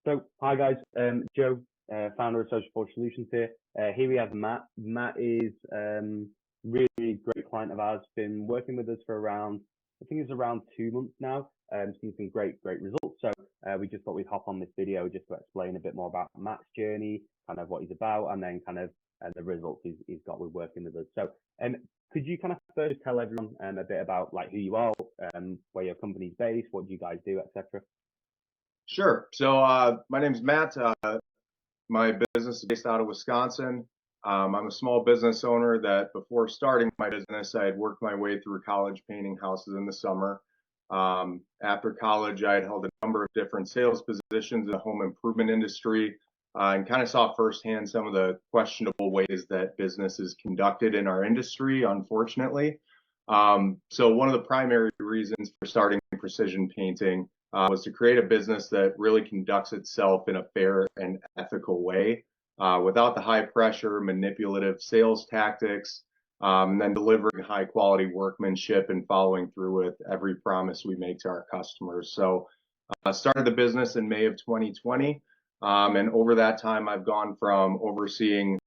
So, hi guys, Joe, founder of Social Forge Solutions here. Here we have Matt. Matt is really great client of ours. Been working with us for around, I think it's around 2 months now. Seen some great results. So we just thought we'd hop on this video just to explain a bit more about Matt's journey, kind of what he's about, and then kind of the results he's got with working with us. So, could you kind of first tell everyone a bit about like who you are, where your company's based, what do you guys do, etc. Sure. So my name's Matt. My business is based out of Wisconsin. I'm a small business owner that before starting my business, I had worked my way through college painting houses in the summer. After college, I had held a number of different sales positions in the home improvement industry and kind of saw firsthand some of the questionable ways that business is conducted in our industry, unfortunately. So one of the primary reasons for starting Precision Painting was to create a business that really conducts itself in a fair and ethical way, without the high pressure, manipulative sales tactics, and then delivering high quality workmanship and following through with every promise we make to our customers. So I started the business in May of 2020. And over that time, I've gone from overseeing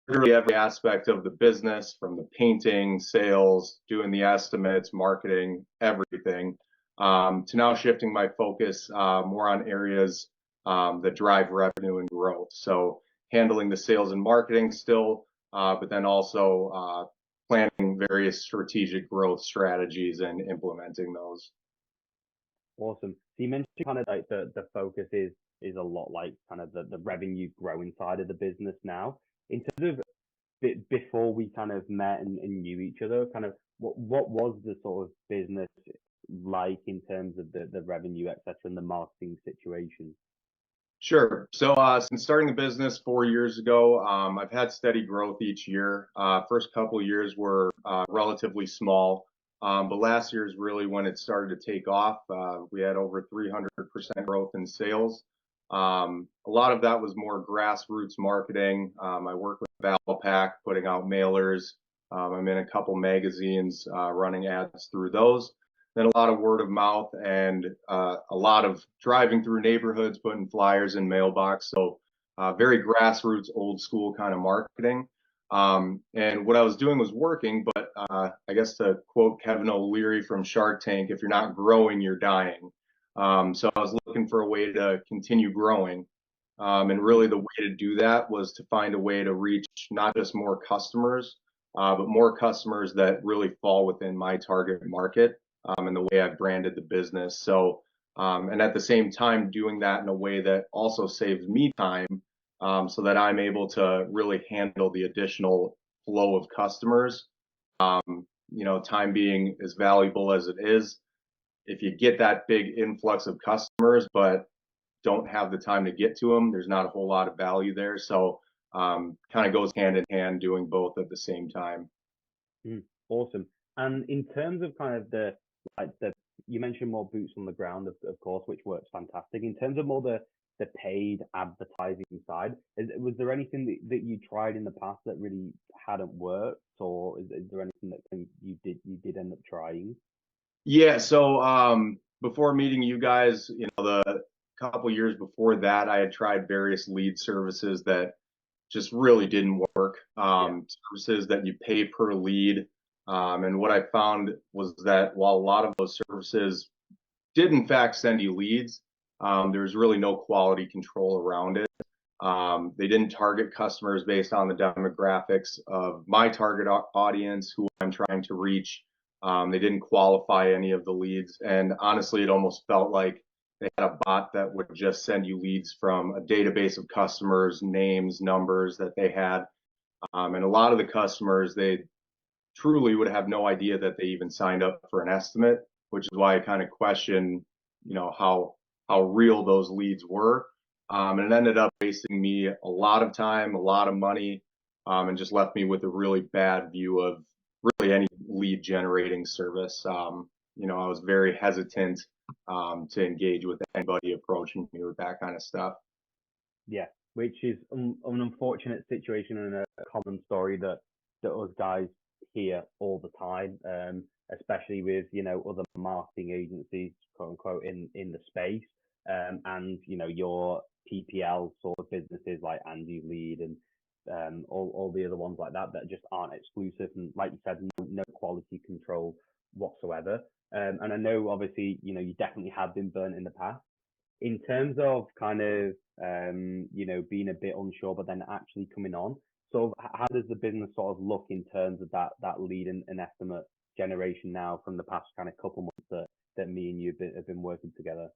literally every aspect of the business, from the painting, sales, doing the estimates, marketing, everything, to now shifting my focus more on areas that drive revenue and growth. So handling the sales and marketing still, but then also planning various strategic growth strategies and implementing those. Awesome. So you mentioned kind of like the focus is a lot like kind of the revenue growing side of the business now. In terms of before we kind of met and knew each other, kind of what was the sort of business like in terms of the revenue, etc., and the marketing situation? Sure. So since starting the business 4 years ago, I've had steady growth each year. First couple years were relatively small, but last year is really when it started to take off. We had over 300% growth in sales. A lot of that was more grassroots marketing. I work with Valpak, putting out mailers. I'm in a couple magazines, running ads through those. Then a lot of word of mouth and a lot of driving through neighborhoods, putting flyers in mailbox. So very grassroots, old school kind of marketing. And what I was doing was working, but I guess to quote Kevin O'Leary from Shark Tank, if you're not growing, you're dying. So I was looking for a way to continue growing. And really the way to do that was to find a way to reach not just more customers, but more customers that really fall within my target market, and the way I branded the business. So, and at the same time, doing that in a way that also saves me time, so that I'm able to really handle the additional flow of customers. Time being as valuable as it is, if you get that big influx of customers, but don't have the time to get to them, there's not a whole lot of value there. So, kind of goes hand in hand doing both at the same time. Awesome. And in terms of kind of the you mentioned more boots on the ground, of course, which works fantastic. In terms of more the paid advertising side, was there anything that you tried in the past that really hadn't worked, or is there anything that you did end up trying? Yeah, so before meeting you guys, the couple years before that, I had tried various lead services that just really didn't work. Yeah. Services that you pay per lead. And what I found was that while a lot of those services did in fact send you leads, there was really no quality control around it. They didn't target customers based on the demographics of my target audience, who I'm trying to reach. They didn't qualify any of the leads. And honestly, it almost felt like they had a bot that would just send you leads from a database of customers, names, numbers that they had. And a lot of the customers, they truly would have no idea that they even signed up for an estimate, which is why I kind of question, how real those leads were. And it ended up wasting me a lot of time, a lot of money, and just left me with a really bad view of really any lead generating service. I was very hesitant to engage with anybody approaching me with that kind of stuff. Yeah, which is an unfortunate situation and a common story that us guys hear all the time, especially with other marketing agencies, quote unquote, in the space. and your PPL sort of businesses like Angie's Lead and all the other ones like that just aren't exclusive, and like you said, no quality control whatsoever. And I know obviously you definitely have been burnt in the past. In terms of kind of being a bit unsure, but then actually coming on. So how does the business sort of look in terms of that lead and estimate generation now from the past kind of couple months that me and you have been working together?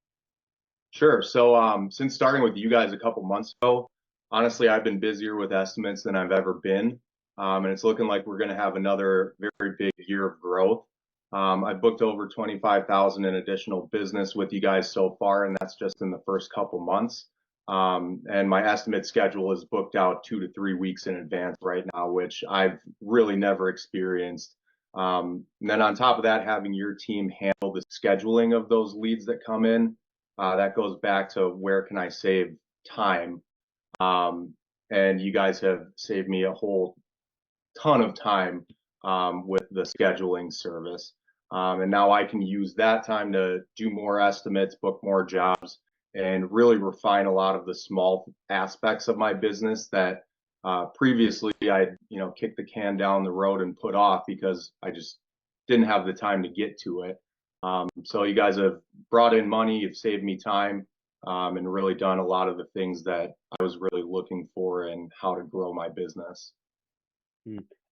Sure. So since starting with you guys a couple months ago, honestly, I've been busier with estimates than I've ever been. And it's looking like we're going to have another very big year of growth. I've booked over 25,000 in additional business with you guys so far, and that's just in the first couple months. And my estimate schedule is booked out 2 to 3 weeks in advance right now, which I've really never experienced. And then on top of that, having your team handle the scheduling of those leads that come in, that goes back to where can I save time? And you guys have saved me a whole ton of time with the scheduling service. And now I can use that time to do more estimates, book more jobs, and really refine a lot of the small aspects of my business that previously I'd kick the can down the road and put off because I just didn't have the time to get to it. So you guys have brought in money, you've saved me time, and really done a lot of the things that I was really looking for and how to grow my business.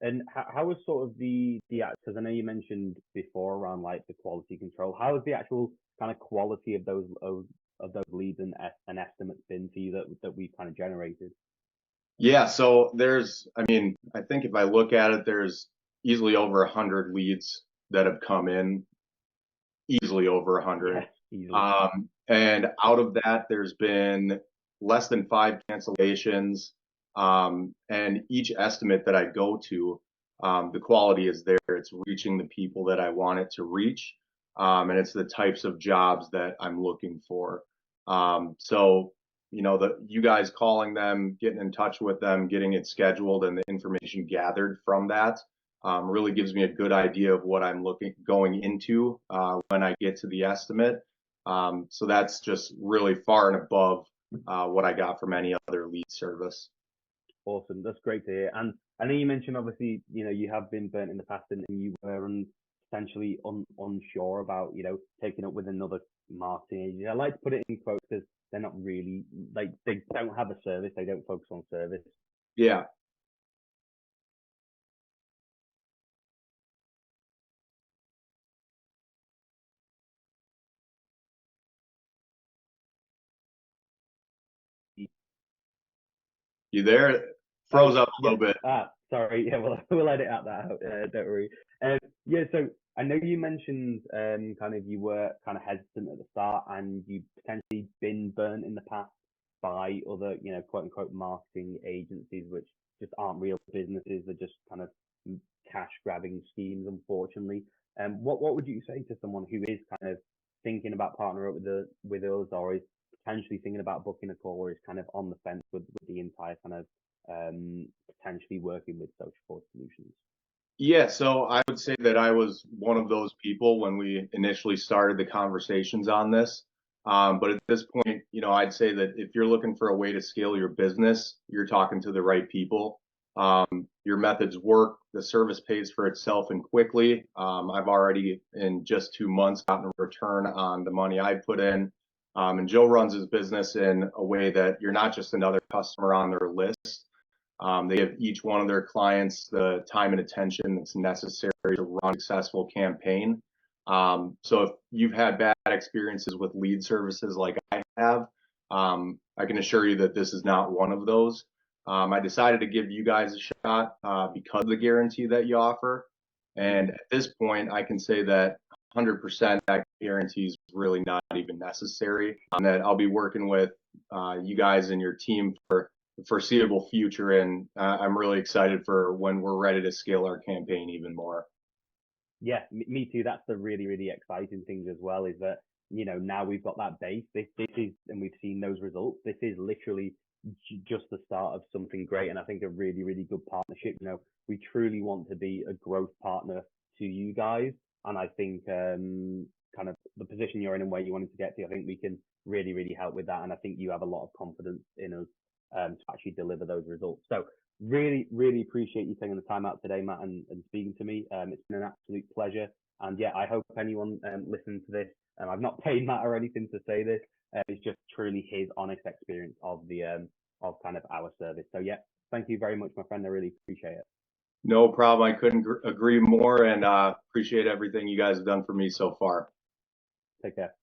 And how was sort of because I know you mentioned before around like the quality control. How has the actual kind of quality of those leads and estimates been for you that we've kind of generated? Yeah, so I mean, I think if I look at it, there's easily over 100 leads that have come in, easily over 100. Yeah, easily. And out of that, there's been less than 5 cancellations. And each estimate that I go to, the quality is there. It's reaching the people that I want it to reach. And it's the types of jobs that I'm looking for. So, you guys calling them, getting in touch with them, getting it scheduled, and the information gathered from that really gives me a good idea of what I'm going into when I get to the estimate. So that's just really far and above what I got from any other lead service. Awesome. That's great to hear. And I know you mentioned obviously, you have been burnt in the past and you were potentially unsure about, taking up with another marketing agency. I like to put it in quotes because they're not really like they don't have a service, they don't focus on service. Yeah. You there? Oh, Froze up a yeah. little bit. Sorry. Yeah, we'll edit out that out. Don't worry. Yeah, so I know you mentioned kind of you were kind of hesitant at the start and you potentially been burnt in the past by other, quote unquote marketing agencies, which just aren't real businesses. They're just kind of cash grabbing schemes, unfortunately. What would you say to someone who is kind of thinking about partnering up with us, or is potentially thinking about booking a call, or is kind of on the fence with the entire kind of potentially working with Social Force Solutions? Yeah, so I would say that I was one of those people when we initially started the conversations on this. But at this point, I'd say that if you're looking for a way to scale your business, you're talking to the right people. Your methods work, the service pays for itself and quickly. I've already, in just 2 months, gotten a return on the money I put in. And Joe runs his business in a way that you're not just another customer on their list. They give each one of their clients the time and attention that's necessary to run a successful campaign. So if you've had bad experiences with lead services like I have, I can assure you that this is not one of those. I decided to give you guys a shot because of the guarantee that you offer. And at this point, I can say that 100% that guarantee is really not even necessary. And that I'll be working with you guys and your team for the foreseeable future. And I'm really excited for when we're ready to scale our campaign even more. Yeah, me too. That's the really, really exciting thing as well, is that, now we've got that base. This is, and we've seen those results. This is literally just the start of something great. And I think a really, really good partnership. We truly want to be a growth partner to you guys. And I think, kind of the position you're in and where you wanted to get to, I think we can really, really help with that. And I think you have a lot of confidence in us to actually deliver those results. So really, really appreciate you taking the time out today, Matt, and speaking to me. It's been an absolute pleasure. And yeah, I hope anyone listening to this, and I've not paid Matt or anything to say this, it's just truly his honest experience of the of kind of our service. So yeah, thank you very much, my friend. I really appreciate it. No problem. I couldn't agree more, and appreciate everything you guys have done for me so far. Take care.